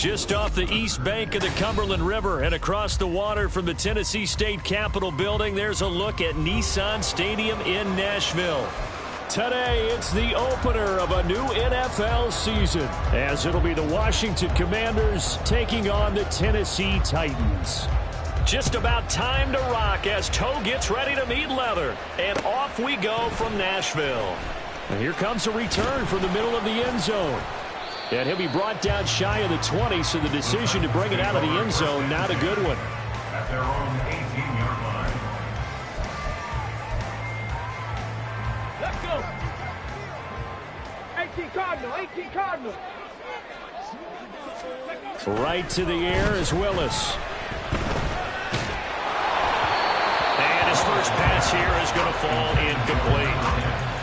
Just off the east bank of the Cumberland River and across the water from the Tennessee State Capitol building, there's a look at Nissan Stadium in Nashville. Today, it's the opener of a new NFL season, as it'll be the Washington Commanders taking on the Tennessee Titans. Just about time to rock as Toe gets ready to meet leather. And off we go from Nashville. And here comes a return from the middle of the end zone. And he'll be brought down shy of the 20, so the decision to bring it out of the end zone, not a good one. At their own 18-yard line. Let's go. 18 Cardinal, 18 Cardinal. Right to the air is Willis. And his first pass here is going to fall incomplete.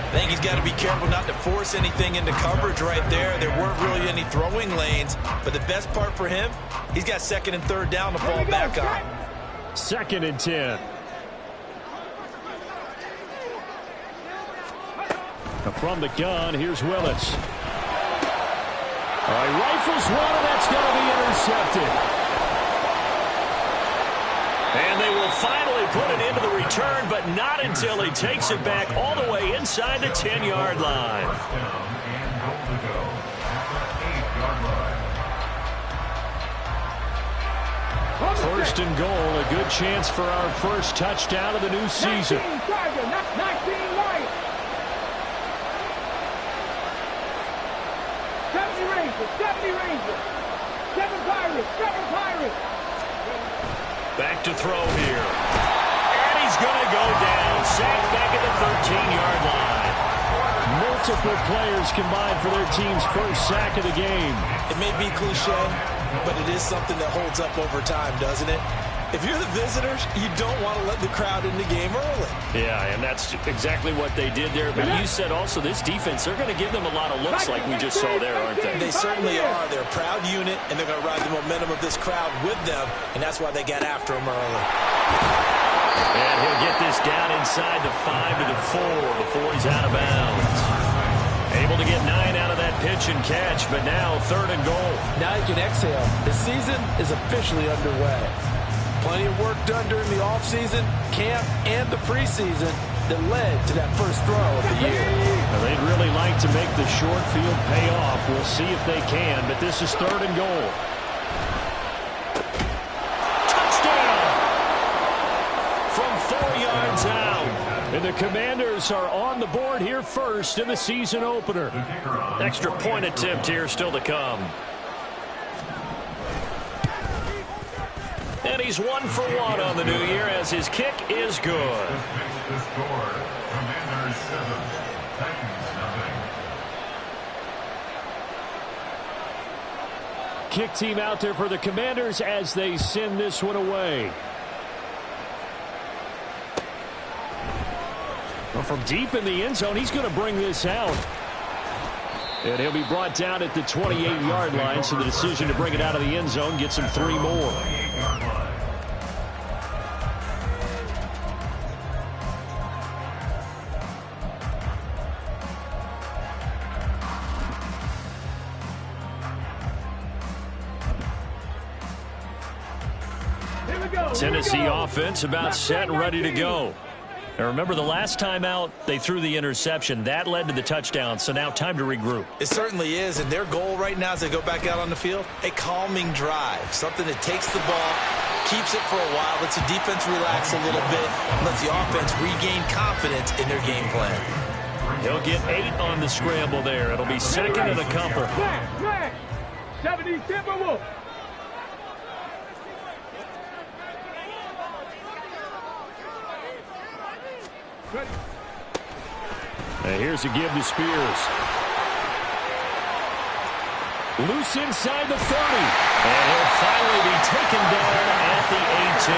I think he's got to be careful not to force anything into coverage right there. There weren't really any throwing lanes, but the best part for him, he's got second and third down to fall back on. 2nd and 10. From the gun, here's Willis. All right, rifles one, and that's going to be intercepted. And they will finally put it into the return, but not until he takes it back all the way inside the 10-yard line. First and goal, a good chance for our first touchdown of the new season. 19 Lions. 70 Rangers, 7 Pirates, 7 Pirates. Back to throw here. And he's going to go down. Sacked back at the 13-yard line. Multiple players combined for their team's first sack of the game. It may be cliche, but it is something that holds up over time, doesn't it? If you're the visitors, you don't want to let the crowd in the game early. Yeah, and that's exactly what they did there. But you said also this defense, they're going to give them a lot of looks like we just saw there, aren't they? They certainly are. They're a proud unit, and they're going to ride the momentum of this crowd with them, and that's why they got after him early. And he'll get this down inside the 5 to the 4 before he's out of bounds. Able to get 9 out of that pitch and catch, but now 3rd and goal. Now you can exhale. The season is officially underway. Plenty of work done during the offseason, camp, and the preseason that led to that first throw of the year. Well, they'd really like to make the short field pay off. We'll see if they can, but this is 3rd and goal. Touchdown! From 4 yards out. And the Commanders are on the board here first in the season opener. Extra point attempt here still to come. And he's 1 for 1 on the new year as his kick is good. The score, Commanders 7, Titans 0. Kick team out there for the Commanders as they send this one away. Well, from deep in the end zone, he's going to bring this out. And he'll be brought down at the 28-yard line, so the decision to bring it out of the end zone gets him 3 more. Tennessee offense about set and ready to go. And remember, the last time out, they threw the interception. That led to the touchdown, so now time to regroup. It certainly is, and their goal right now as they go back out on the field, a calming drive, something that takes the ball, keeps it for a while, lets the defense relax a little bit, lets the offense regain confidence in their game plan. He'll get 8 on the scramble there. It'll be 2nd and a couple. 70 Timberwolves. And here's a give to Spears. Loose inside the 30. And he'll finally be taken down at the 18.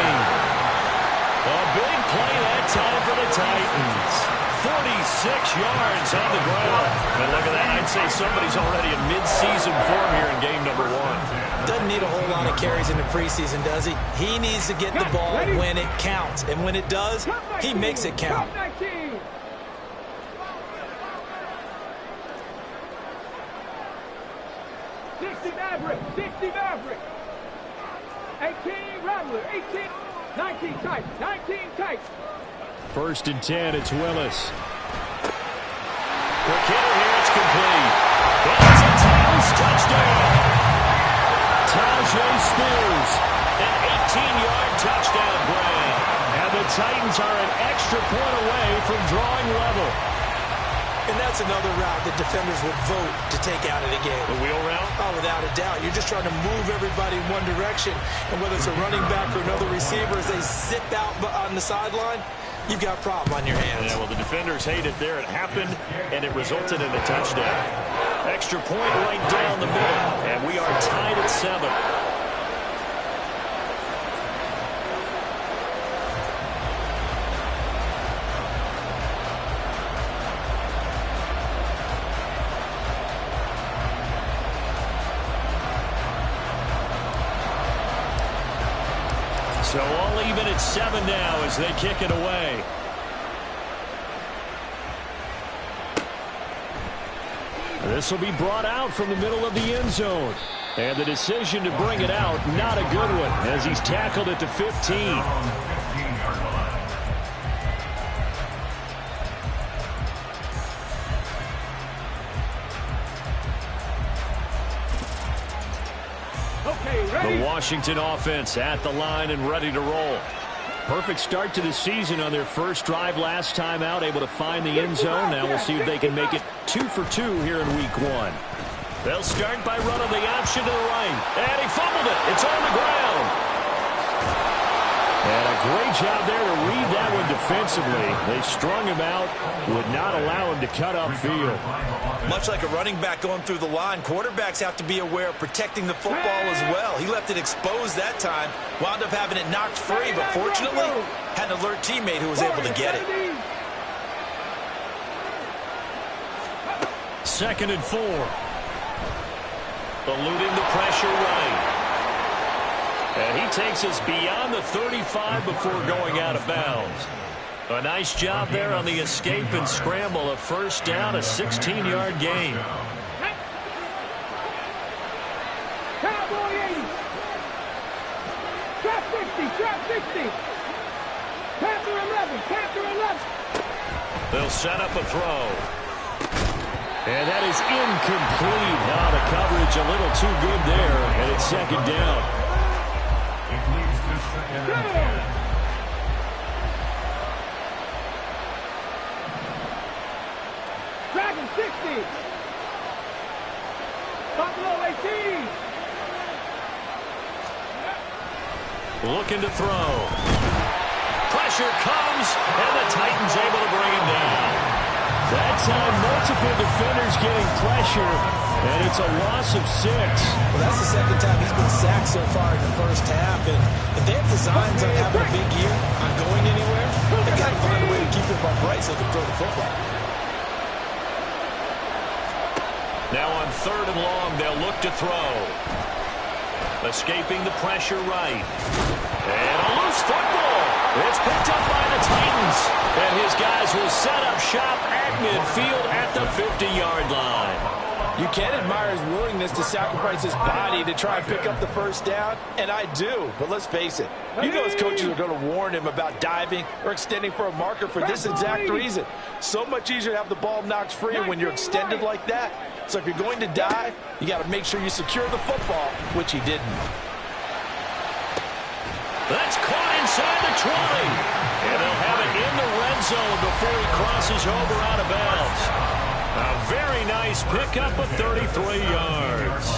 A big play that time for the Titans. 46 yards on the ground. And look at that. I'd say somebody's already in mid-season form here in game number 1. Doesn't need a whole lot of carries in the preseason, does he? He needs to get the ball when it counts. And when it does, he makes it count. 60 Maverick, 60 Maverick. 18 Rambler, 18, 19 tight, 19 tight. 1st and 10, it's Willis. Quick hitter here, it's complete. It's a Titans touchdown. Tajay Spears, an 18-yard touchdown grab. And the Titans are an extra point away from drawing level. And that's another route that defenders would vote to take out of the game. The wheel route? Oh, without a doubt. You're just trying to move everybody in one direction. And whether it's a running back or another receiver, as they sit out on the sideline, you've got a problem on your hands. Yeah, well, the defenders hate it there. It happened, and it resulted in a touchdown. Extra point right down the middle, and we are tied at 7. So all even at 7 now as they kick it away. This will be brought out from the middle of the end zone. And the decision to bring it out, not a good one, as he's tackled at the 15. The Washington offense at the line and ready to roll. Perfect start to the season on their first drive last time out, able to find the end zone. Now we'll see if they can make it 2 for 2 here in week 1. They'll start by running the option to the right. And he fumbled it. It's on the ground. And a great job there to read that one defensively. They strung him out, would not allow him to cut upfield. Much like a running back going through the line, quarterbacks have to be aware of protecting the football as well. He left it exposed that time, wound up having it knocked free, but fortunately had an alert teammate who was able to get it. 2nd and 4. Eluding the pressure right. And he takes us beyond the 35 before going out of bounds. A nice job there on the escape and scramble. A first down, a 16-yard gain. Cowboy 80. Trap 60, trap 60. Panther 11, Panther 11. They'll set up a throw. And that is incomplete. Now the coverage a little too good there, and it's 2nd down. Dragon 60. Buffalo 18. Looking to throw. Pressure comes, and the Titans able to bring him down. That time, multiple defenders getting pressure, and it's a loss of 6. Well, that's the 2nd time he's been sacked so far in the first half, and if they have designs on having a big year, on going anywhere, they've got to find a way to keep him upright so they can throw the football. Now on 3rd and long, they'll look to throw. Escaping the pressure right. And a loose football. It's picked up by the Titans. And his guys will set up shop at midfield at the 50-yard line. You can admire his willingness to sacrifice his body to try and pick up the first down, and I do. But let's face it, you know his coaches are going to warn him about diving or extending for a marker for this exact reason. So much easier to have the ball knocked free when you're extended like that. So if you're going to dive, you got to make sure you secure the football, which he didn't. That's caught inside the 20. And they'll have it in the red zone before he crosses over out of bounds. A very nice pickup of 33 yards.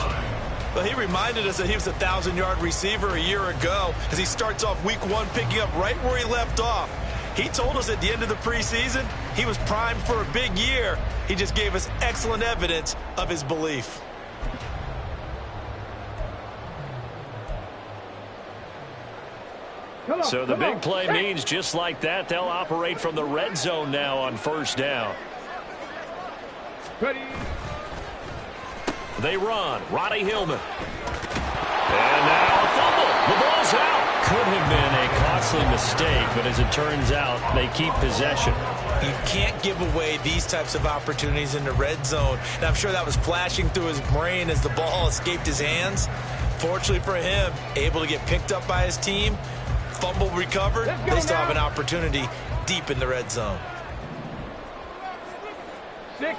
Well, he reminded us that he was a 1,000-yard receiver a year ago as he starts off week 1 picking up right where he left off. He told us at the end of the preseason he was primed for a big year. He just gave us excellent evidence of his belief. So the big play means just like that, they'll operate from the red zone now on 1st down. Ready. They run. Roddy Hillman. And now a fumble. The ball's out. Could have been a costly mistake, but as it turns out, they keep possession. You can't give away these types of opportunities in the red zone. And I'm sure that was flashing through his brain as the ball escaped his hands. Fortunately for him, able to get picked up by his team, fumble recovered. They still have an opportunity deep in the red zone.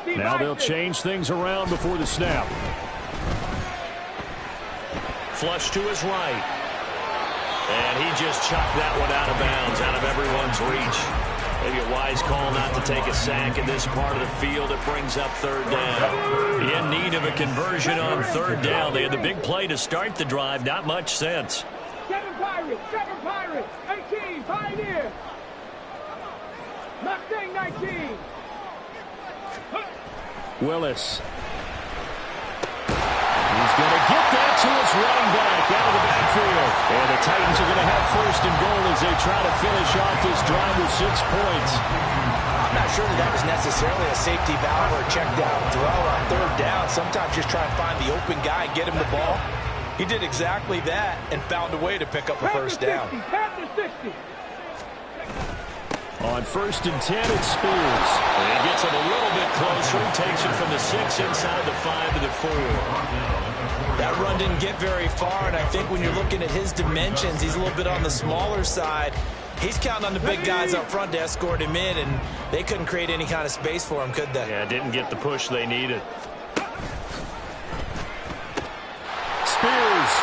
Now they'll change things around before the snap. Flush to his right. And he just chucked that one out of bounds, out of everyone's reach. Maybe a wise call not to take a sack in this part of the field. It brings up third down. In need of a conversion on third down. They had the big play to start the drive. Not much sense. 7 Pirates, 18, Pioneer. Mustang 19. Willis. He's going to get that to his running back out of the backfield. And the Titans are going to have first and goal as they try to finish off this drive with 6 points. I'm not sure that was necessarily a safety valve or a check down throw on third down. Sometimes just try and find the open guy and get him the ball. He did exactly that and found a way to pick up a first down. On first and 10, it's Spears. And he gets it a little bit closer. He takes it from the 6 inside the 5 to the 4. That run didn't get very far, and I think when you're looking at his dimensions, he's a little bit on the smaller side. He's counting on the big guys up front to escort him in, and they couldn't create any kind of space for him, could they? Yeah, didn't get the push they needed. Spears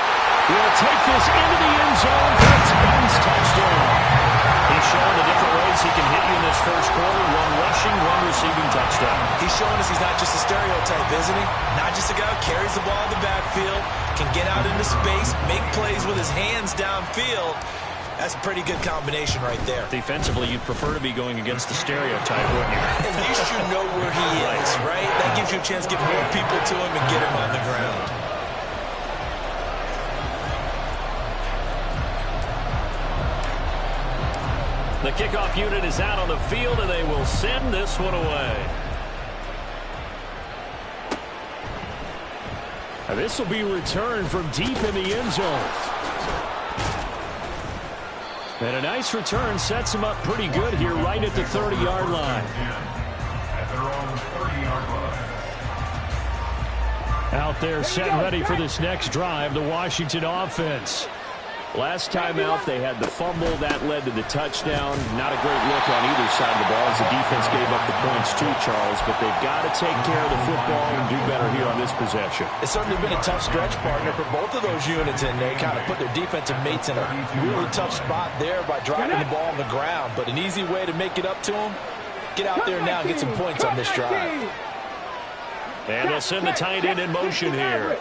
will take this into the end zone for a Titans touchdown. He's showing the different ways he can hit you in this first quarter. 1 rushing, 1 receiving touchdown. He's showing us he's not just a stereotype, isn't he? Not just a guy who carries the ball in the backfield, can get out into space, make plays with his hands downfield. That's a pretty good combination right there. Defensively, you'd prefer to be going against the stereotype, wouldn't you? At least you know where he is, right? That gives you a chance to get more people to him and get him on the ground. The kickoff unit is out on the field, and they will send this one away. And this will be returned from deep in the end zone. And a nice return sets him up pretty good here right at the 30-yard line. At their own 30-yard line. Out there set and ready for this next drive, the Washington offense. Last time out, they had the fumble. That led to the touchdown. Not a great look on either side of the ball as the defense gave up the points too, Charles. But they've got to take care of the football and do better here on this possession. It's certainly been a tough stretch, partner, for both of those units, and they kind of put their defensive mates in a really tough spot there by dropping the ball on the ground. But an easy way to make it up to them, get out there now and get some points on this drive. And they'll send the tight end in motion here.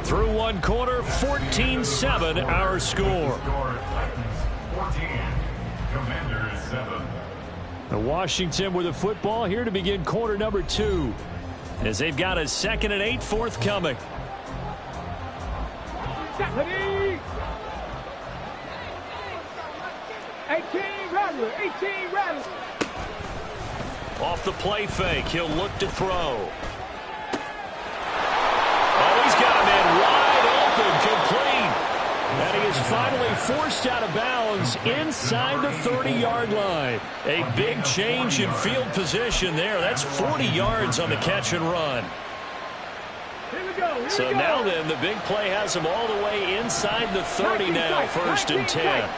Through 1 quarter, 14-7 our score. Commanders 7. And Washington with the football here to begin quarter number 2. As they've got a 2nd and 8 forthcoming. 18 Rattler. Off the play fake, he'll look to throw. Oh, he's got a man wide open, complete. And he is finally forced out of bounds inside the 30-yard line. A big change in field position there. That's 40 yards on the catch and run. So now then, the big play has him all the way inside the 30 now, 1st and 10.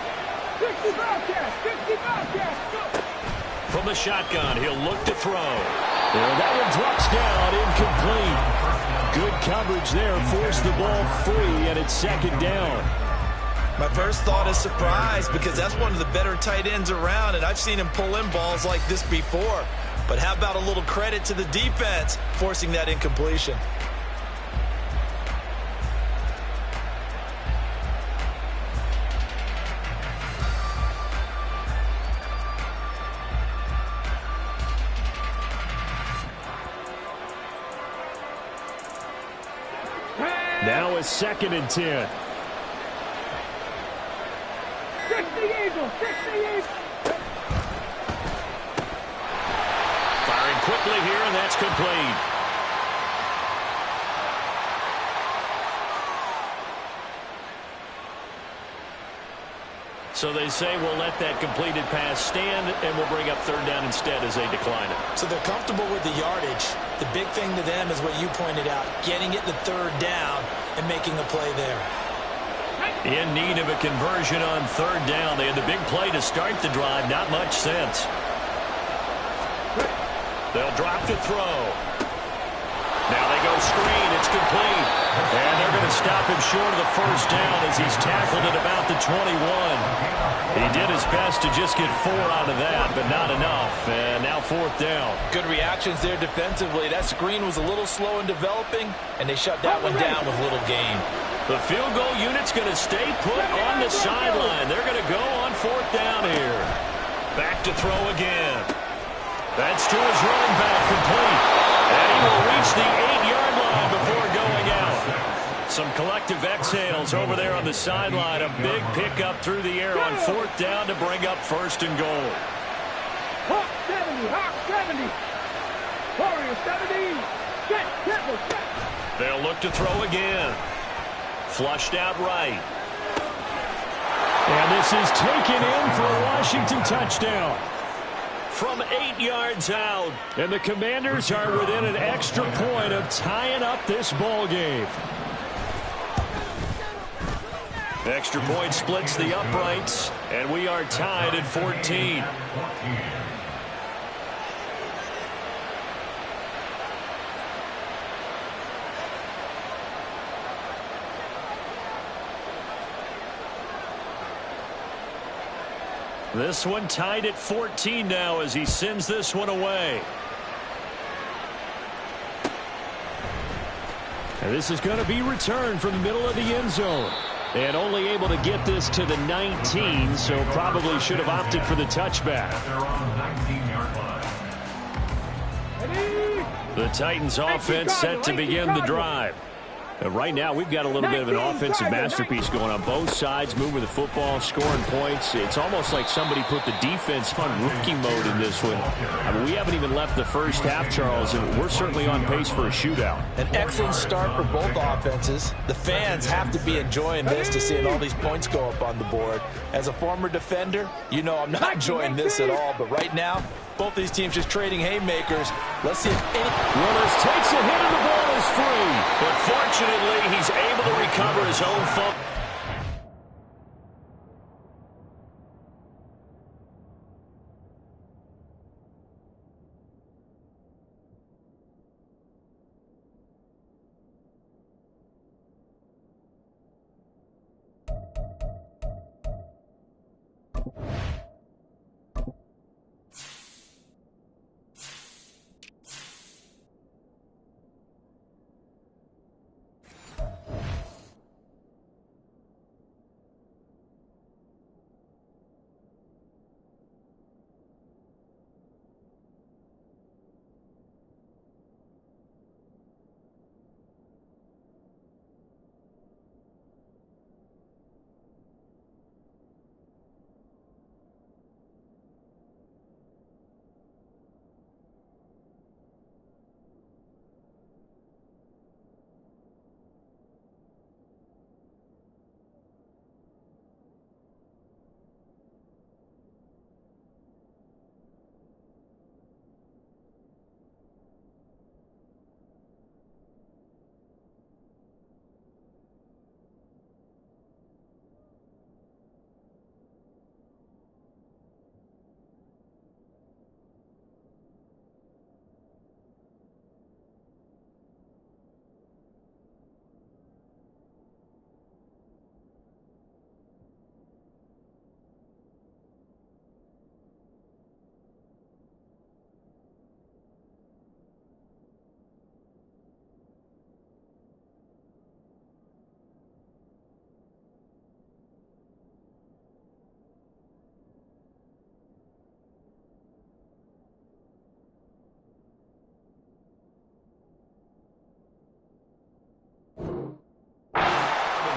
From the shotgun, he'll look to throw. And that one drops down, incomplete. Good coverage there, forced the ball free, and it's 2nd down. My first thought is surprise because that's one of the better tight ends around, and I've seen him pull in balls like this before. But how about a little credit to the defense forcing that incompletion? Now it's 2nd and 10. 60 Eagles. Firing quickly here, and that's complete. So they say we'll let that completed pass stand, and we'll bring up third down instead as they decline it. So they're comfortable with the yardage. The big thing to them is what you pointed out, getting it to third down and making a play there. In need of a conversion on third down. They had the big play to start the drive. Not much sense. They'll drop to throw. Now they go screen. It's complete. And they're going to stop him short of the first down as he's tackled at about the 21. He did his best to just get 4 out of that, but not enough. And now fourth down. Good reactions there defensively. That screen was a little slow in developing, and they shut that one down with little gain. The field goal unit's going to stay put on the sideline. They're going to go on fourth down here. Back to throw again. That's to his running back, complete. And he will reach the 8-yard line before going out. Some collective exhales over there on the sideline. A big pickup through the air on fourth down to bring up first and goal. Hawk 70, Hawk 70. Warrior 70. Set, triple, set. They'll look to throw again. Flushed out right. And this is taken in for a Washington touchdown. From 8 yards out. And the Commanders are within an extra point of tying up this ball game. Extra point splits the uprights. And we are tied at 14. This one tied at 14 now as he sends this one away. And this is going to be returned from the middle of the end zone. And only able to get this to the 19, so probably should have opted for the touchback. The Titans offense set to begin the drive. Right now, we've got a little bit of an offensive masterpiece going on both sides, moving the football, scoring points. It's almost like somebody put the defense on rookie mode in this one. I mean, we haven't even left the first half, Charles, and we're certainly on pace for a shootout. An excellent start for both offenses. The fans have to be enjoying this to seeing all these points go up on the board. As a former defender, you know I'm not enjoying this at all, but right now, both these teams just trading haymakers. Let's see if any... Willis takes a hit and the ball is free. But fortunately, he's able to recover his own fumble.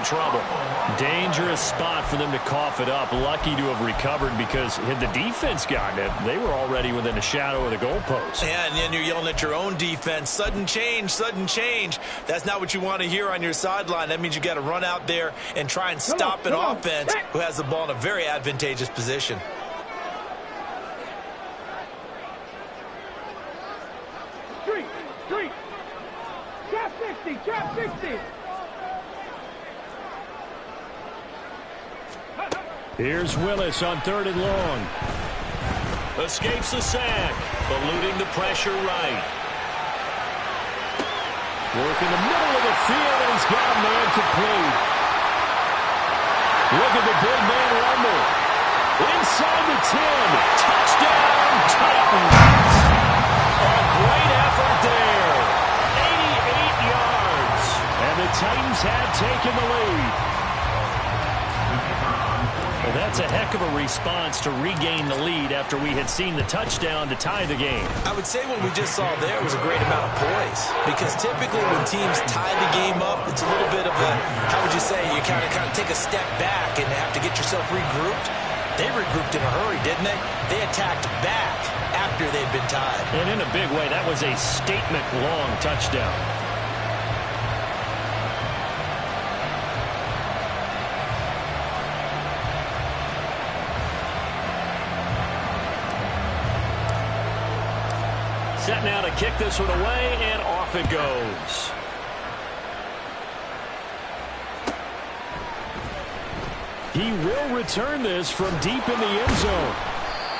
some trouble. Dangerous spot for them to cough it up. Lucky to have recovered because had the defense gotten it, they were already within a shadow of the goalpost. Yeah, and then you're yelling at your own defense. Sudden change, sudden change. That's not what you want to hear on your sideline. That means you got to run out there and try and stop an offense who has the ball in a very advantageous position. Street. Trap 60. Here's Willis on 3rd and long. Escapes the sack, eluding the pressure right. Work in the middle of the field, and he's got a man complete. Look at the big man rumble. Inside the 10. Touchdown, Titans. A great effort there. 88 yards. And the Titans have taken the lead. Well, that's a heck of a response to regain the lead after we had seen the touchdown to tie the game. I would say what we just saw there was a great amount of poise, because typically when teams tie the game up, it's a little bit of a, how would you say, you kind of take a step back and have to get yourself regrouped. They regrouped in a hurry, didn't they? They attacked back after they'd been tied. And in a big way, that was a statement-long touchdown. Set now to kick this one away, and off it goes. He will return this from deep in the end zone.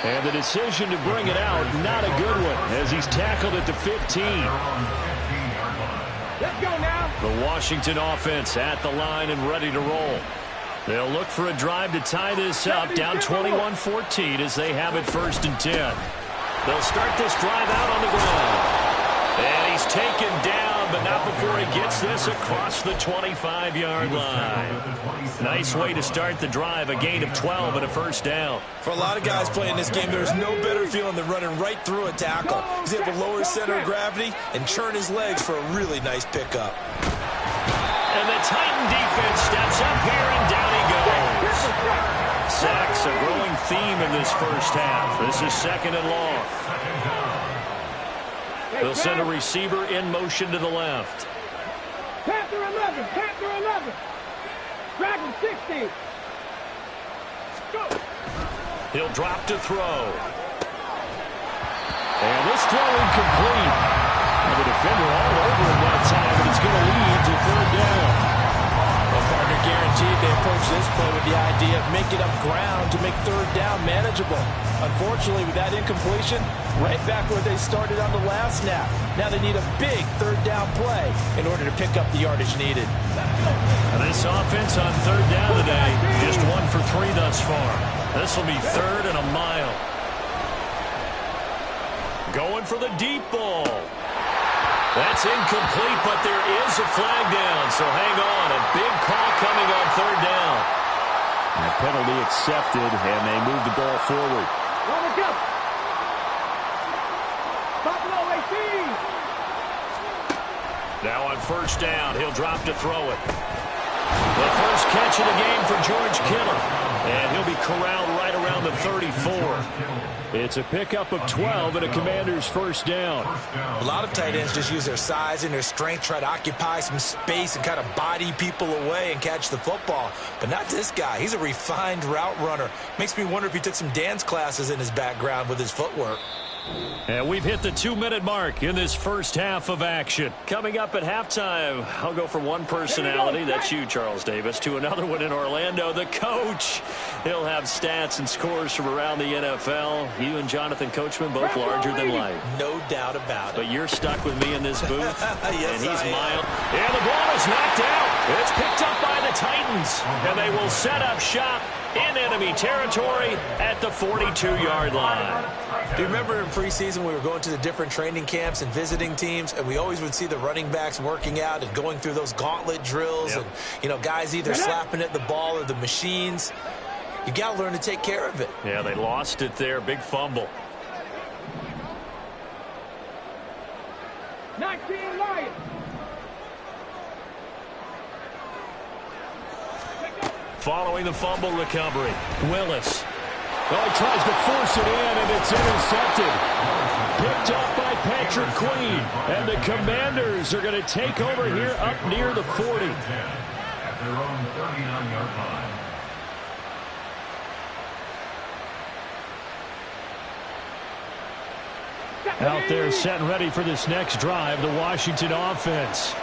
And the decision to bring it out, not a good one, as he's tackled at the 15. Let's go now. The Washington offense at the line and ready to roll. They'll look for a drive to tie this up, down 21-14 as they have it 1st and 10. They'll start this drive out on the ground. And he's taken down, but not before he gets this across the 25-yard line. Nice way to start the drive, a gain of 12 and a 1st down. For a lot of guys playing this game, there's no better feeling than running right through a tackle. He's able to lower his center of gravity and churn his legs for a really nice pickup. And the Titan defense steps up here, and down he goes. Sacks, a growing theme in this 1st half. This is 2nd and long. They'll send a receiver in motion to the left. Panther 11. Dragon 60. Go. He'll drop to throw. And this throw incomplete. And the defender all over him that time, and it's going to lead to 3rd down. Well, partner, guaranteed they approach this play with the idea of making up ground to make 3rd down manageable. Unfortunately, with that incompletion, right back where they started on the last snap. Now they need a big 3rd down play in order to pick up the yardage needed. This offense on 3rd down today, just 1 for 3 thus far. This will be 3rd and a mile. Going for the deep ball. That's incomplete, but there is a flag down, so hang on. A big call coming on 3rd down. And the penalty accepted, and they move the ball forward. Now on 1st down, he'll drop to throw it. The first catch of the game for George Kittle. And he'll be corralled right around the 34. It's a pickup of 12 and a Commander's 1st down. A lot of tight ends just use their size and their strength, try to occupy some space and kind of body people away and catch the football. But not this guy. He's a refined route runner. Makes me wonder if he took some dance classes in his background with his footwork. And we've hit the 2-minute mark in this 1st half of action. Coming up at halftime, I'll go from one personality, that's you, Charles Davis, to another one in Orlando, the coach. He'll have stats and scores from around the NFL. You and Jonathan Coachman, both larger than life. No doubt about it. But you're stuck with me in this booth, yes, and he's mild. And the ball is knocked out. It's picked up by the Titans, and they will set up shop in enemy territory at the 42-yard line. Do you remember in preseason we were going to the different training camps and visiting teams, and we always would see the running backs working out and going through those gauntlet drills, and, you know, guys either slapping at the ball or the machines. You got to learn to take care of it. Yeah, they lost it there. Big fumble. 19 Lions. Following the fumble recovery, Willis. Oh, he tries to force it in, and it's intercepted. Picked up by Patrick Queen. And the Commanders are going to take over here up near the 40. At their own 39-yard line. Out there set and ready for this next drive, the Washington offense.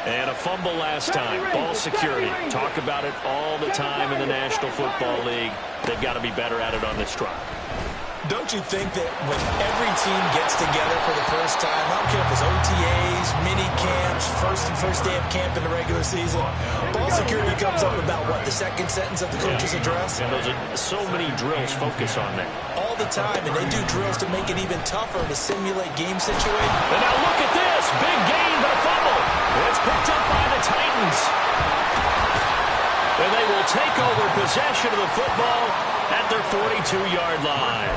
And a fumble last time. Ball security. Talk about it all the time in the National Football League. They've got to be better at it on this drive. Don't you think that when every team gets together for the first time, I don't care if it's OTAs, mini camps, first day of camp in the regular season, ball security comes up about what, the second sentence of the coach's address? And those are so many drills focus on that. All the time, and they do drills to make it even tougher to simulate game situations. And now look at this. Big gain, but a fumble. It's picked up by the Titans. And they will take over possession of the football at their 42-yard line.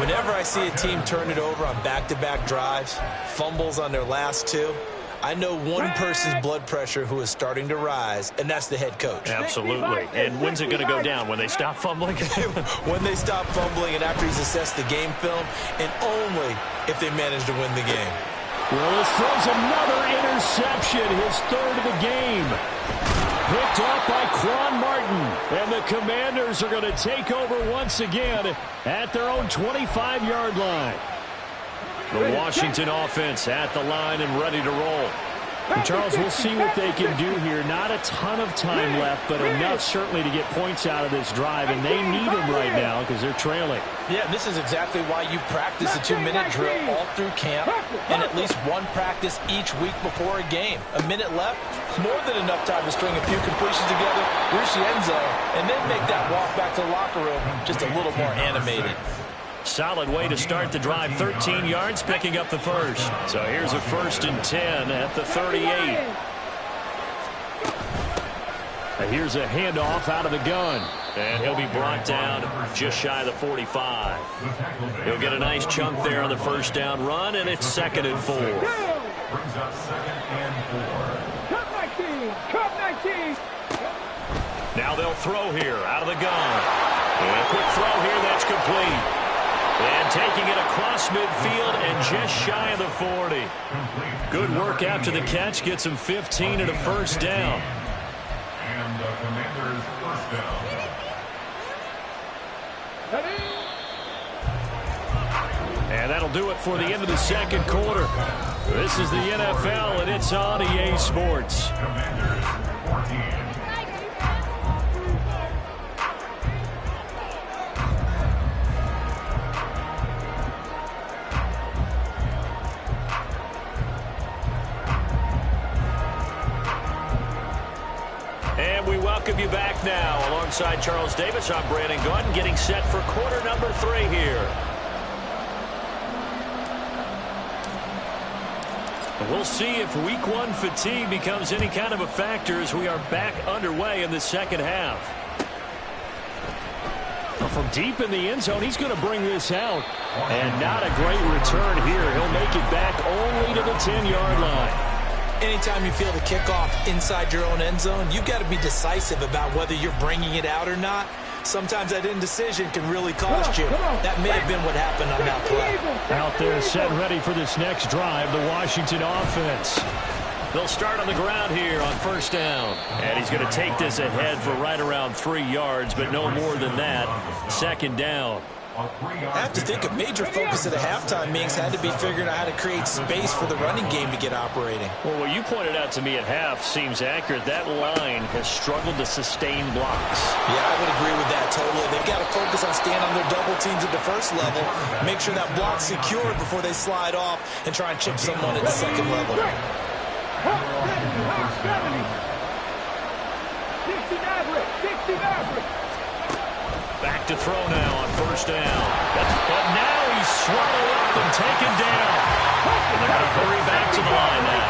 Whenever I see a team turn it over on back-to-back drives, fumbles on their last two, I know one person's blood pressure who is starting to rise, and that's the head coach. Absolutely. And when's it going to go down? When they stop fumbling? When they stop fumbling and after he's assessed the game film, and only if they manage to win the game. Willis throws another interception, his third of the game. Picked up by Quan Martin. And the Commanders are going to take over once again at their own 25-yard line. The Washington offense at the line and ready to roll. And Charles, we'll see what they can do here. Not a ton of time left, but enough certainly to get points out of this drive, and they need them right now because they're trailing. Yeah, this is exactly why you practice a 2-minute drill all through camp and at least one practice each week before a game. A minute left, more than enough time to string a few completions together, reach the end zone, and then make that walk back to the locker room just a little more animated. Solid way to start the drive. 13 yards, picking up the first. So here's a 1st and 10 at the 38. Here's a handoff out of the gun. And he'll be brought down just shy of the 45. He'll get a nice chunk there on the first down run, and it's 2nd and 4. Brings up 2nd and 4. Cut 19. Cut 19. Now they'll throw here out of the gun. And a quick throw here that's complete. And taking it across midfield and just shy of the 40. Good work after the catch. Gets him 15 and a first down. And the Commanders' first down. And that'll do it for the end of the second quarter. This is the NFL, and it's on EA Sports. Commanders 14. And we welcome you back now. Alongside Charles Davis, I'm Brandon Gordon, getting set for quarter number 3 here. We'll see if week 1 fatigue becomes any kind of a factor as we are back underway in the second half. From deep in the end zone, he's going to bring this out. And not a great return here. He'll make it back only to the 10-yard line. Anytime you feel the kickoff inside your own end zone, you've got to be decisive about whether you're bringing it out or not. Sometimes that indecision can really cost you. That may have been what happened on that play. Out there set and ready for this next drive, the Washington offense. They'll start on the ground here on first down. And he's going to take this ahead for right around 3 yards, but no more than that. 2nd down. I have to think a major focus of the halftime meetings had to be figuring out how to create space for the running game to get operating. Well, what you pointed out to me at half seems accurate. That line has struggled to sustain blocks. Yeah, I would agree with that totally. They've got to focus on staying on their double teams at the first level, make sure that block's secured before they slide off and try and chip someone at the second level. 60 Maverick. Back to throw now on first down. But now he's swallowed up and taken down. And they're going to hurry back to the line now.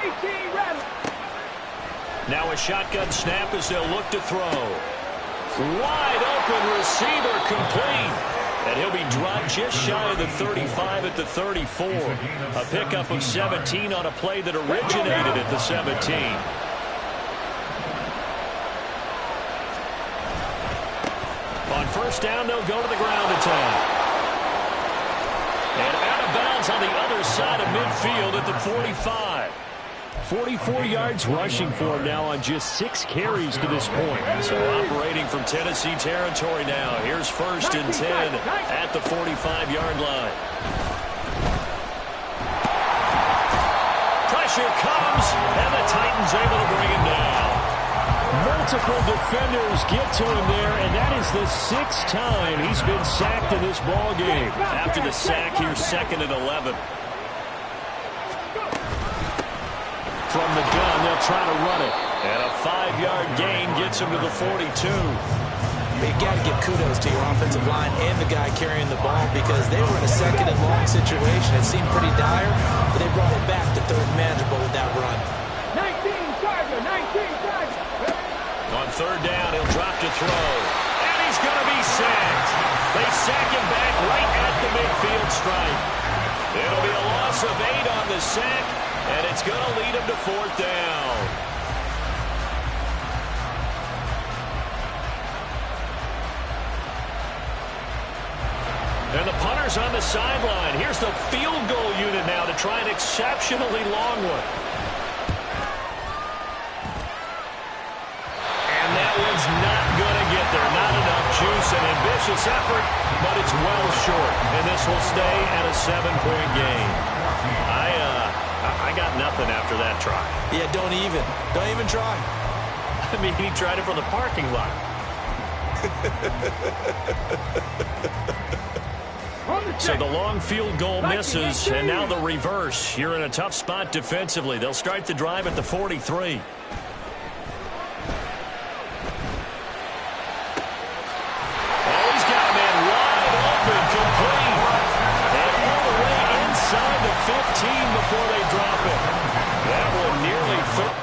18 Rattler. Now a shotgun snap as they'll look to throw. Wide open receiver complete. And he'll be dropped just shy of the 35 at the 34. A pickup of 17 on a play that originated at the 17. On first down, they'll go to the ground attack. And out of bounds on the other side of midfield at the 45. 44 yards rushing for him now on just 6 carries to this point. So operating from Tennessee territory now. Here's first and 10 at the 45-yard line. Pressure comes, and the Titans able to bring him down. Multiple defenders get to him there, and that is the 6th time he's been sacked in this ball game. After the sack, here's second and 11. From the gun, they'll try to run it. And a 5-yard gain gets him to the 42. You got to give kudos to your offensive line and the guy carrying the ball because they were in a second and long situation. It seemed pretty dire, but they brought it back to third and manageable with that run. 19 Charger, 19 Charger. On third down, he'll drop to throw. And he's going to be sacked. They sack him back right at the midfield stripe. It'll be a loss of 8 on the sack, and it's going to lead him to fourth down. And the punter's on the sideline. Here's the field goal unit now to try an exceptionally long one. And that one's not going to get there. Not enough juice. An ambitious effort, but it's well short. And this will stay at a 7-point game. I got nothing after that try. Yeah, don't even try. I mean, he tried it from the parking lot. So the long field goal misses, and now the reverse. You're in a tough spot defensively. They'll start the drive at the 43. Oh, he's got a man wide open, complete. And all the way inside the 15 before they drop it. That one nearly 30.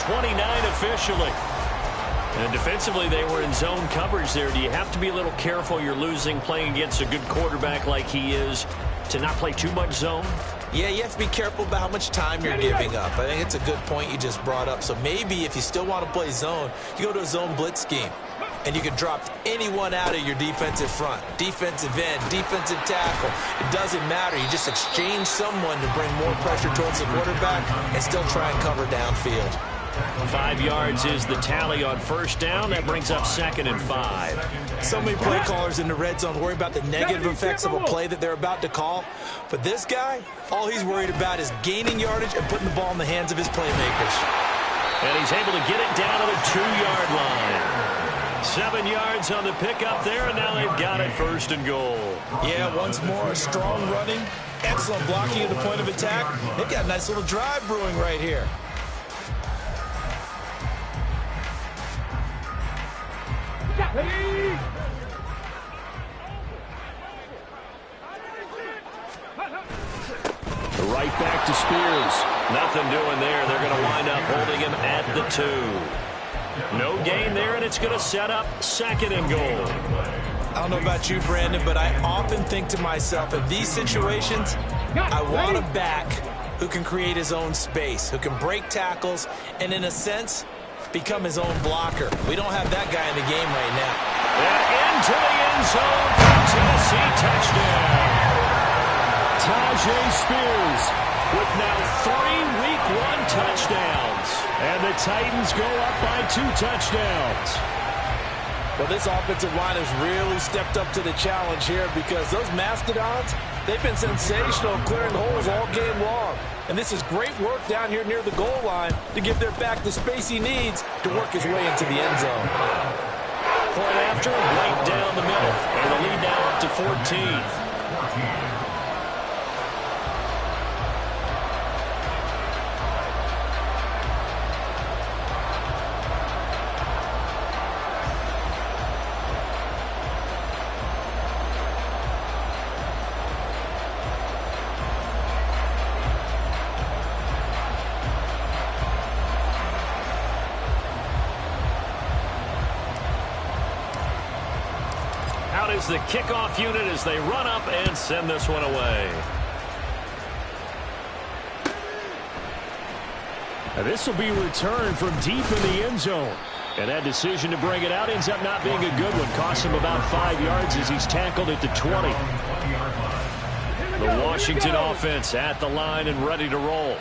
29 officially. And defensively, they were in zone coverage there. Do you have to be a little careful? You're losing, playing against a good quarterback like he is, to not play too much zone? Yeah, you have to be careful about how much time you're giving up. I think it's a good point you just brought up. So maybe if you still want to play zone, you go to a zone blitz scheme. And you can drop anyone out of your defensive front. Defensive end, defensive tackle. It doesn't matter. You just exchange someone to bring more pressure towards the quarterback and still try and cover downfield. 5 yards is the tally on first down. That brings up 2nd and 5. So many play callers in the red zone worry about the negative effects of a play that they're about to call. But this guy, all he's worried about is gaining yardage and putting the ball in the hands of his playmakers. And he's able to get it down to the 2-yard line. 7 yards on the pickup there, and now they've got it 1st and goal. Yeah, once more, strong running, excellent blocking at the point of attack. They've got a nice little drive brewing right here. Right back to Spears. Nothing doing there. They're going to wind up holding him at the 2. No gain there, and it's going to set up 2nd and goal. I don't know about you, Brandon, but I often think to myself, in these situations, I want a back who can create his own space, who can break tackles, and in a sense, become his own blocker. We don't have that guy in the game right now. And into the end zone for Tennessee, touchdown. Tajay Spears with now 3 Week 1 touchdowns. And the Titans go up by 2 touchdowns. Well, this offensive line has really stepped up to the challenge here because those Mastodons, they've been sensational clearing holes all game long. And this is great work down here near the goal line to give their back the space he needs to work his way into the end zone. Point after, right down the middle. And the lead now up to 14. Is the kickoff unit as they run up and send this one away. And this will be returned from deep in the end zone. And that decision to bring it out ends up not being a good one. Costs him about 5 yards as he's tackled at the 20. The Washington offense at the line and ready to roll.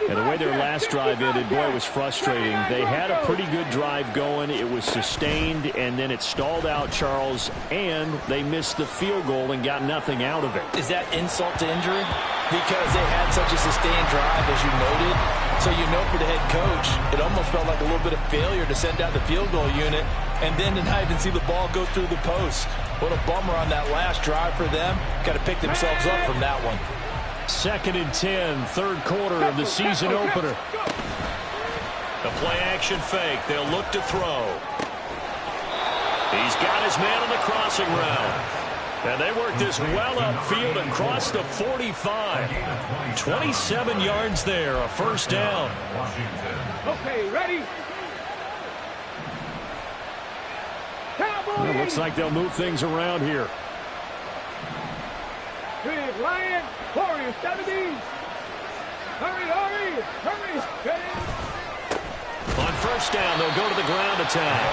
And the way their last drive ended, boy, it was frustrating. They had a pretty good drive going. It was sustained, and then it stalled out, Charles, and they missed the field goal and got nothing out of it. Is that insult to injury? Because they had such a sustained drive, as you noted. So you know for the head coach, it almost felt like a little bit of failure to send out the field goal unit and then tonight and see the ball go through the post. What a bummer on that last drive for them. Got to pick themselves up from that one. 2nd and 10, 3rd quarter of the season opener. The play action fake. They'll look to throw. He's got his man on the crossing route. And they work this well upfield and cross the 45. 27 yards there, a 1st down. Okay, ready? Well, it looks like they'll move things around here. Big Lion, Warrior 70. Hurry. Ready? On 1st down, they'll go to the ground attack.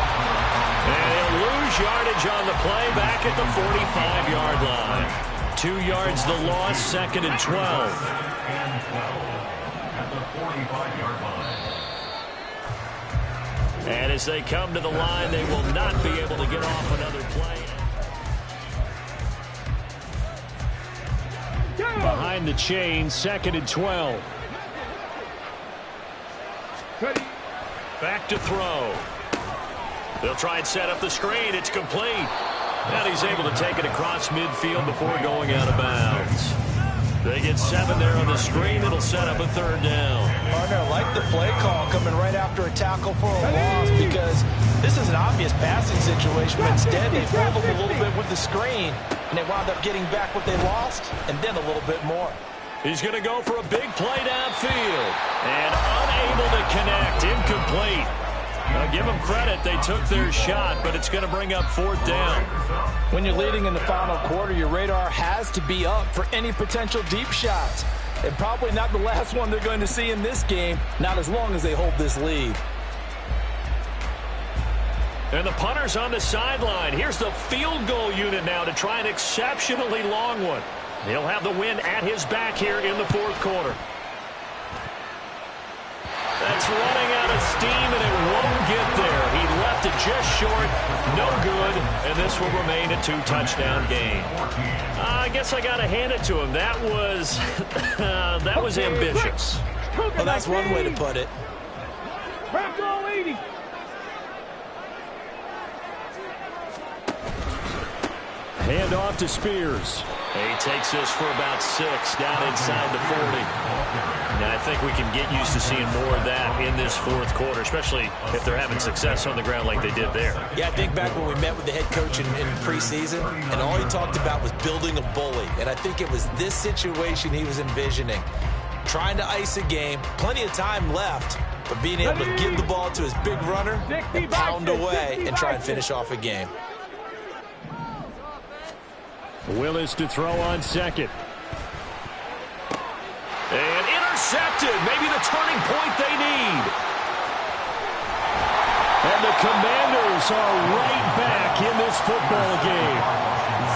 And he'll lose yardage on the play back at the 45-yard line. 2 yards the loss, 2nd and 12. At the 45-yard line. And as they come to the line, they will not be able to get off another play. Behind the chain, 2nd and 12. Back to throw. They'll try and set up the screen. It's complete. And he's able to take it across midfield before going out of bounds. They get 7 there on the screen. It'll set up a 3rd down. Partner, I like the play call coming right after a tackle for a loss because this is an obvious passing situation. But instead, they fooled them a little bit with the screen, and they wound up getting back what they lost and then a little bit more. He's going to go for a big play downfield. And unable to connect. Incomplete. Now, give them credit. They took their shot, but it's going to bring up 4th down. When you're leading in the final quarter, your radar has to be up for any potential deep shots. And probably not the last one they're going to see in this game, not as long as they hold this lead. And the punter's on the sideline. Here's the field goal unit now to try an exceptionally long one. He'll have the win at his back here in the 4th quarter. That's running out of steam, and it won't get there. He left it just short, no good, and this will remain a 2-touchdown game. I guess I got to hand it to him. That was ambitious. Well, that's one way to put it. Back to 80. Hand off to Spears. He takes this for about 6 down inside the 40. Now, I think we can get used to seeing more of that in this 4th quarter, especially if they're having success on the ground like they did there. Yeah, I think back when we met with the head coach in preseason, and all he talked about was building a bully. And I think it was this situation he was envisioning. Trying to ice a game, plenty of time left, but being able to give the ball to his big runner and pound away and try and finish off a game. Willis to throw on 2nd. And intercepted. Maybe the turning point they need. And the Commanders are right back in this football game.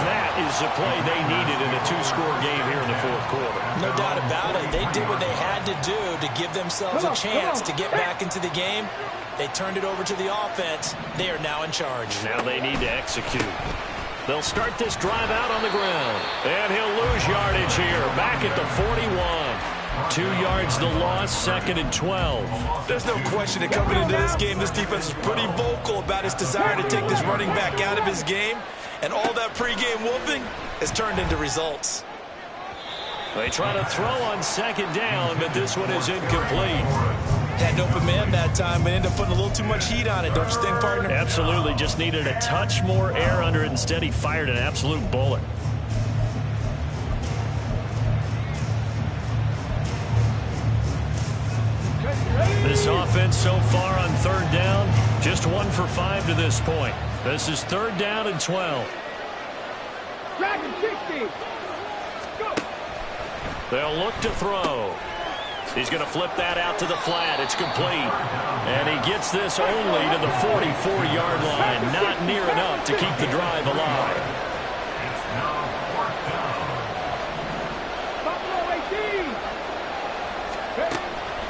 That is the play they needed in a 2-score game here in the 4th quarter. No doubt about it. They did what they had to do to give themselves a chance to get back into the game. They turned it over to the offense. They are now in charge. Now they need to execute. They'll start this drive out on the ground. And he'll lose yardage here. Back at the 41. 2 yards the loss, 2nd and 12. There's no question that coming into this game, this defense is pretty vocal about its desire to take this running back out of his game. And all that pregame wolfing has turned into results. They try to throw on 2nd down, but this one is incomplete. Had an open man that time, but ended up putting a little too much heat on it, don't you think, partner? Absolutely. Just needed a touch more air under it. Instead, he fired an absolute bullet. This offense so far on 3rd down, just 1 for 5 to this point. This is 3rd down and 12. Dragon 60. Go. They'll look to throw. He's going to flip that out to the flat. It's complete. And he gets this only to the 44-yard line. Not near enough to keep the drive alive. It's now 4th down. Buffalo 18.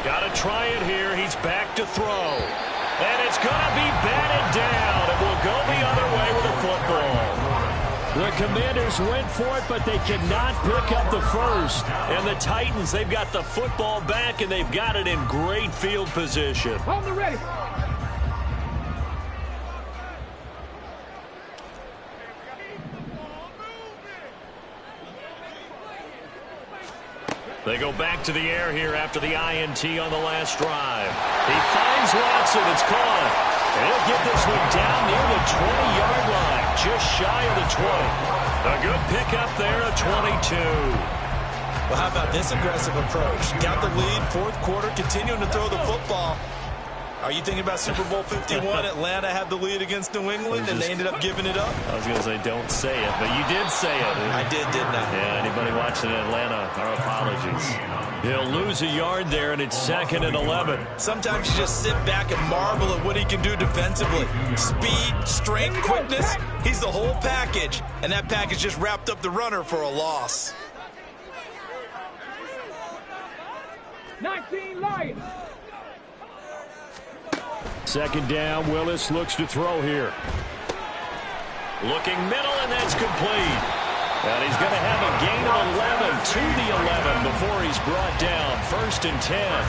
Got to try it here. He's back to throw. And it's going to be batted down. It will go the other way with a football. The Commanders went for it, but they cannot pick up the first. And the Titans, they've got the football back, and they've got it in great field position. On the ready. They go back to the air here after the INT on the last drive. He finds Watson. It's caught. He'll get this one down near the 20-yard line, just shy of the 20. A good pickup there, a 22. Well, how about this aggressive approach? Got the lead, 4th quarter, continuing to throw the football. Are you thinking about Super Bowl 51? Atlanta had the lead against New England, and they ended up giving it up? I was going to say, don't say it, but you did say it. I did, didn't I? Yeah, anybody watching in Atlanta, our apologies. He'll lose a yard there, and it's 2nd and 11. Sometimes you just sit back and marvel at what he can do defensively. Speed, strength, quickness, he's the whole package, and that package just wrapped up the runner for a loss. 19 Lions. 2nd down, Willis looks to throw here. Looking middle, and that's complete. And he's going to have a gain of 11 to the 11 before he's brought down. 1st and 10.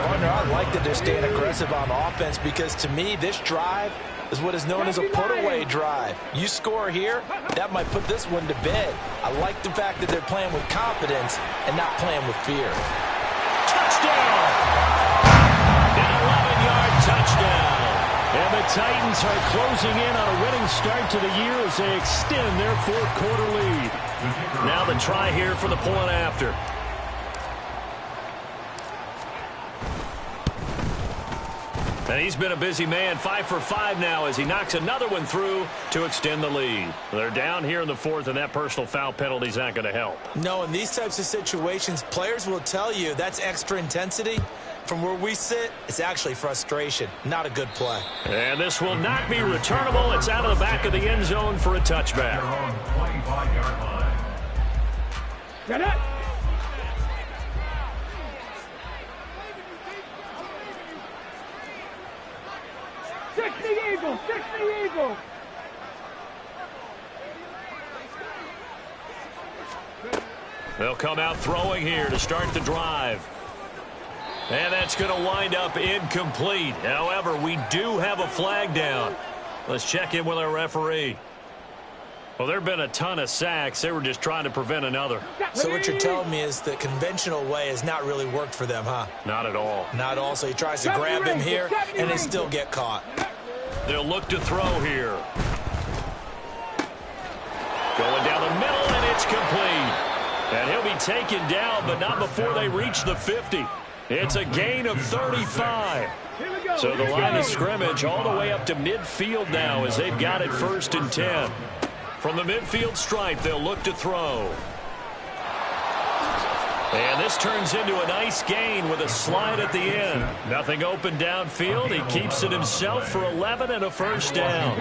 Partner, I like that they're staying aggressive on offense because, to me, this drive is what is known as a put-away drive. You score here, that might put this one to bed. I like the fact that they're playing with confidence and not playing with fear. Touchdown! An 11-yard touchdown. And And the Titans are closing in on a winning start to the year as they extend their fourth quarter lead. Now the try here for the point after. And he's been a busy man, 5 for 5 now as he knocks another one through to extend the lead. They're down here in the fourth, and that personal foul penalty is not going to help. No, in these types of situations, players will tell you that's extra intensity. From where we sit, it's actually frustration. Not a good play. And this will not be returnable. It's out of the back of the end zone for a touchback. 25-yard line. Get it. Eagles, 60 Eagles. They'll come out throwing here to start the drive. And that's going to wind up incomplete. However, we do have a flag down. Let's check in with our referee. Well, there have been a ton of sacks. They were just trying to prevent another. So what you're telling me is the conventional way has not really worked for them, huh? Not at all. Not at all. So he tries to grab him here, and they still get caught. They'll look to throw here. Going down the middle, and it's complete. And he'll be taken down, but not before they reach the 50. It's a gain of 35. So the line of scrimmage all the way up to midfield now as they've got it 1st and 10. From the midfield stripe, they'll look to throw. And this turns into a nice gain with a slide at the end. Nothing open downfield. He keeps it himself for 11 and a first down.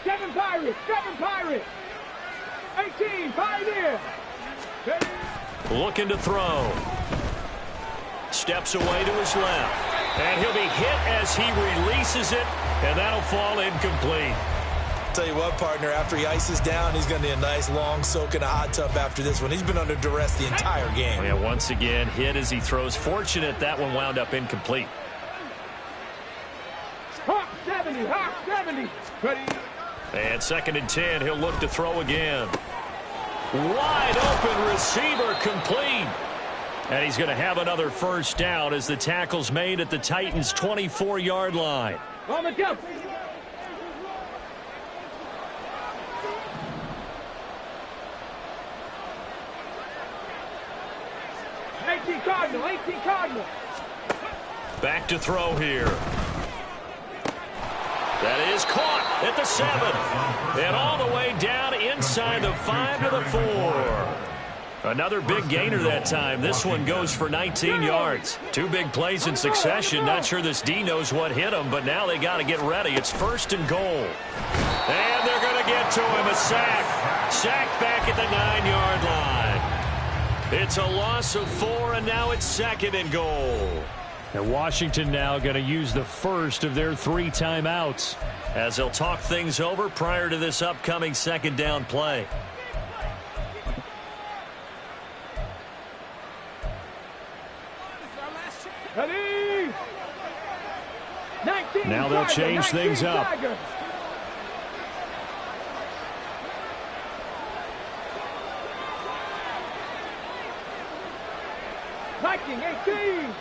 7 Pirates, 7 Pirates. 18, Pioneer. Looking to throw. Steps away to his left. And he'll be hit as he releases it, and that'll fall incomplete. Tell you what, partner, after he ices down, he's going to need a nice long soak in a hot tub after this one. He's been under duress the entire game. Yeah, once again, hit as he throws. Fortunate that one wound up incomplete. Hawk 70, Hawk 70. And 2nd and 10, he'll look to throw again. Wide open receiver complete. And he's going to have another first down as the tackle's made at the Titans' 24-yard line. On the jump. Cardinal, 18 Cardinal. Back to throw here. That is caught at the 7. And all the way down inside the 5 to the 4. Another big gainer that time. This one goes for 19 yards. 2 big plays in succession. Not sure this D knows what hit him, but now they got to get ready. It's 1st and goal. And they're going to get to him. A sack. Sacked back at the 9-yard line. It's a loss of 4, and now it's 2nd and goal. And Washington now going to use the first of their 3 timeouts as they'll talk things over prior to this upcoming 2nd down play. Ready? 19 now they'll change things up. Tiger. Viking 18.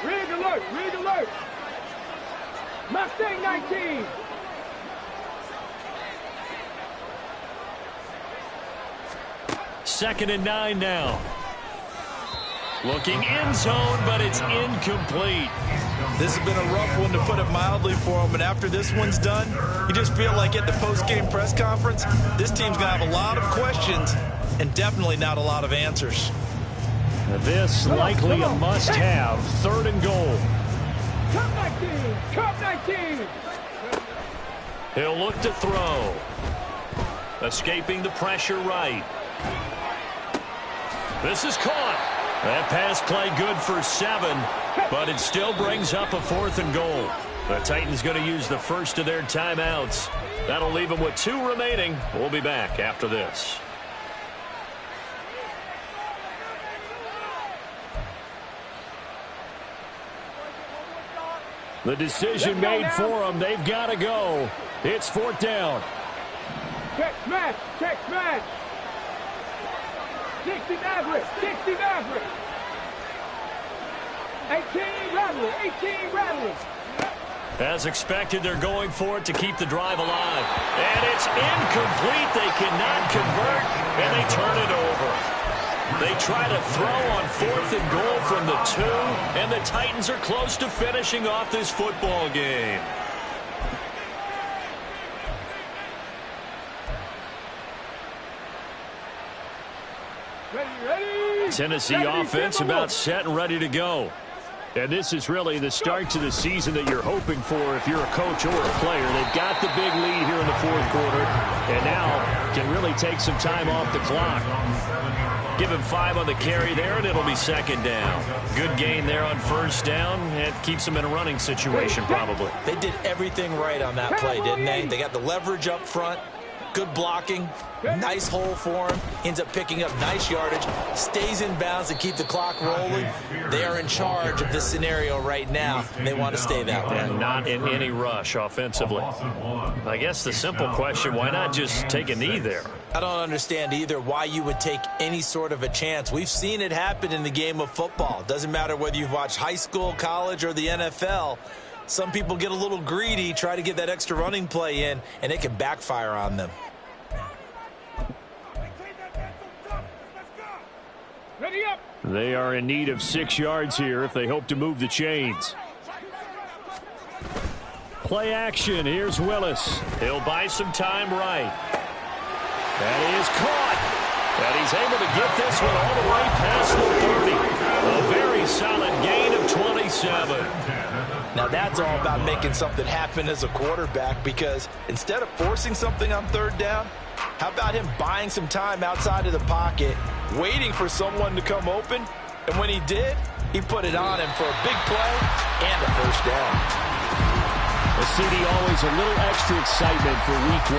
Rig alert, rig alert. Mustang 19. Second and 9 now. Looking end zone, but it's incomplete. This has been a rough one, to put it mildly, for him. And after this one's done, you just feel like at the post-game press conference, this team's going to have a lot of questions and definitely not a lot of answers. This likely a must-have. 3rd and goal. Cup 19. Cup 19. He'll look to throw. Escaping the pressure right. This is caught. That pass play good for 7, but it still brings up a 4th and goal. The Titans going to use the first of their timeouts. That'll leave them with 2 remaining. We'll be back after this. The decision made for them. They've got to go. It's 4th down. Check smash. Check smash. 60 Maverick. 60 Maverick. 18 rattlers. 18 rattlers. As expected, they're going for it to keep the drive alive. And it's incomplete. They cannot convert, and they turn it over. They try to throw on 4th and goal from the 2, and the Titans are close to finishing off this football game. Ready. Tennessee offense about set and ready to go. And this is really the start to the season that you're hoping for if you're a coach or a player. They've got the big lead here in the 4th quarter, and now can really take some time off the clock. Give him 5 on the carry there, and it'll be 2nd down. Good gain there on 1st down. It keeps them in a running situation, probably. They did everything right on that play, didn't they? They got the leverage up front, good blocking, nice hole for him, ends up picking up nice yardage, stays in bounds to keep the clock rolling. They are in charge of this scenario right now, and they want to stay that way. And not in any rush offensively. I guess the simple question, why not just take a knee there? I don't understand either why you would take any sort of a chance. We've seen it happen in the game of football. Doesn't matter whether you've watched high school, college, or the NFL. Some people get a little greedy, try to get that extra running play in, and it can backfire on them. Ready up. They are in need of 6 yards here if they hope to move the chains. Play action. Here's Willis. He'll buy some time right. That is caught. And he's able to get this one all the way past the 30. A very solid gain of 27. Now that's all about making something happen as a quarterback, because instead of forcing something on 3rd down, how about him buying some time outside of the pocket, waiting for someone to come open, and when he did, he put it on him for a big play and a 1st down. A CD always a little extra excitement for week 1.